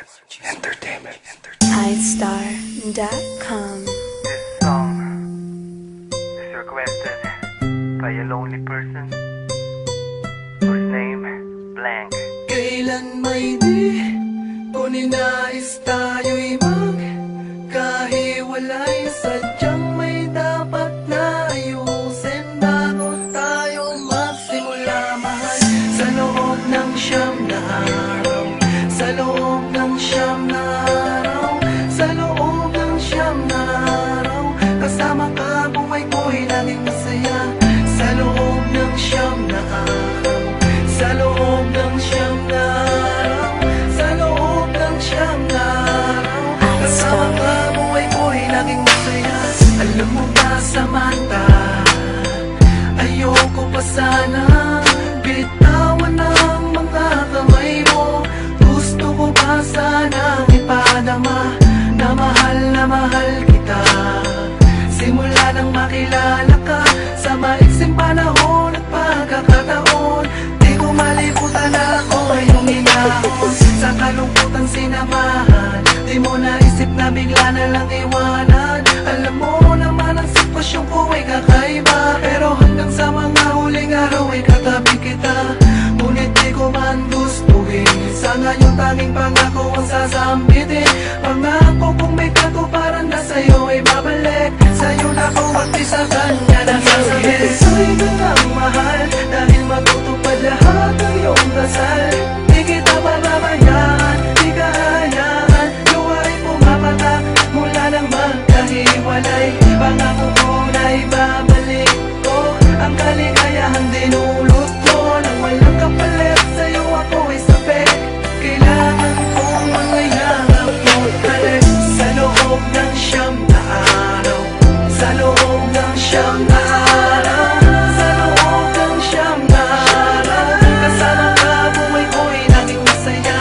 Entertainment. iStar.com. This song is requested by a lonely person whose name blank. Kailan may di ko ninais tayo'y magkahiwalay. Sadyang may dapat na ayusin bago tayo magsimula mahal. Sa loob ng siyam na araw, sa loob ng siyam na araw, sa loob ng siyam na araw, kasama ka buhay ko'y naging masaya. Sa loob ng siyam na araw, sa loob ng siyam na araw, sa loob ng siyam na araw, kasama ka buhay ko'y naging masaya. Alam mo ba, Samantha, ayoko pa sana bitawan ang mga kamay mo. Gusto ko pa sana ipadama na mahal kita. Simula nang makilala ka, sa maiksing panahon at pagkakataon, di ko malimutan na ako ay huminahon. Sa kalungkutan sinamahan, di mo naisip na bigla na lang iwanan. Alam mo naman ang sitwasyon ko ay kakaiba, pero hanggang sa mga huling araw ay katabi kita. Ngunit di ko man gustuhin, sa ngayon tanging pangako ang sasambitin. Pangako kung may katuparan na sa'yo ay babalik, sa'yo na ako at di sa kanya na sasabihin. Sa'yo ka lang mahal, dahil matutupad lahat ng iyong dasal. Di kita pababayaan, di ka hayaan, luwa'y pumapatak mula nang magkahiwalay. Pangako ko na'y babalik ko ang kaligayahan dinulot mo. Nang walang kapalit sa'yo ako ay sabi, kailangan kong mangyayang mo balik. Sa loob ng siyam na araw, sa loob ng siyam na araw, sa loob ng siyam na araw, kasama ka buhay ko'y naging masaya.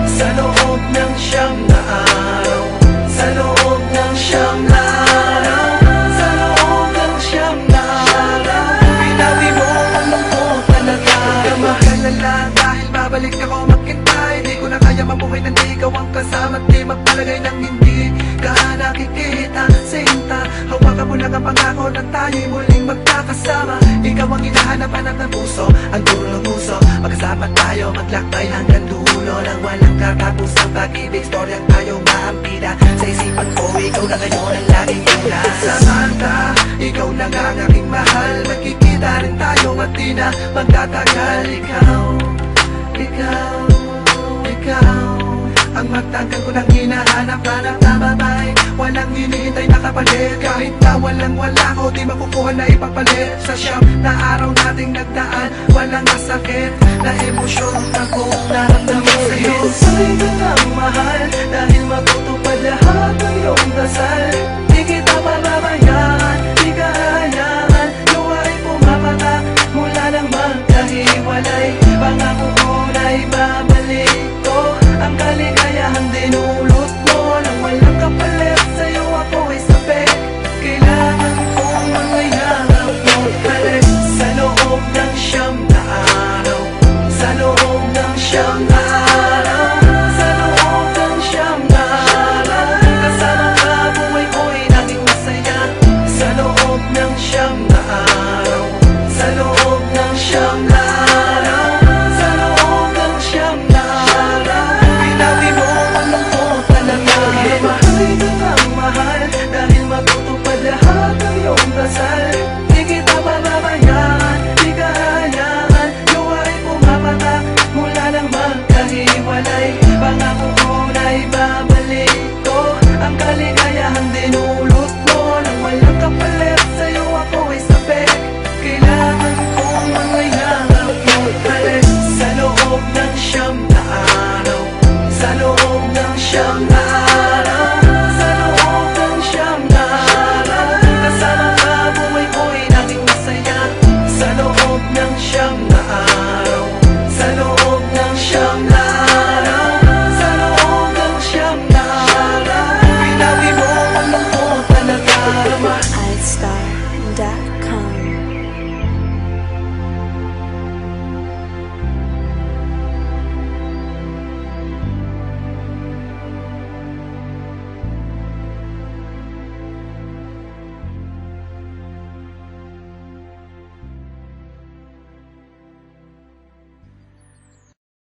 Sa loob ng siyam na araw, sa loob ng siyam na araw, sa loob ng siyam na araw, pinawi mo ang lungkot talaga. Mahalala dahil babalik ako magkintay, di ko na kaya mabuhay nang di ikaw ang kasama. Di magpalagay ng hindi ka nakikita sa hinta. Hawakan mo lang ang pangako na tayo'y muling magkakasama. Ikaw ang hinahanap anak ng puso, ang dulo ng puso. Magkasama tayo maglakbay hanggang dulo ng walang katapusang pag-ibig. Storyang tayong maampida sa isipan ko, ikaw na ngayon ang laging una. Samantha, ikaw na nga ang aking mahal. Magkikita rin tayo at di na magtatagal. Ikaw ang magtagal ko nang hinahanap-hanap na babae. Walang hinihintay na kapalit, kahit na walang-wala ko, di makukuha na ipapalit. Sa siyam na araw nating nagdaan, walang masakit na emosyon na kung naramdaman sa'yo. Sa'yo ka lang mahal, dahil matutupad lahat ng iyong dasal. Di kita pababayaan, di ka hayaan, luwa'y pumapatak mula nang magkahiwalay. Pangako ko na'y babalik ko ang kaligayahan dinulot mo. Nang walang kapalit sa'yo ako ay sabi, kailangan kong mangyayang mo balik. Sa loob ng siyam na araw, sa loob ng siyam na araw, sa loob ng siyam na araw, kasama ka buhay ko'y naging masaya. Sa loob ng siyam na araw, sa loob ng siyam na araw, sa loob ng siyam na araw, pinawi mo ang lungkot talaga. Mahal ka lang mahal, dahil matutupad lahat ng iyong dasal. Di kita pababayaan, di ka hayaan, luwa'y pumapatak mula nang magkahiwalay. Pangako ko na'y babalik ko ang kaligayahan dinulot mo. Nang walang kapalit sa'yo ako ay sabi, kailangan kong mangyayang mo balik. Sa loob ng siyam na araw, sa loob ng siyam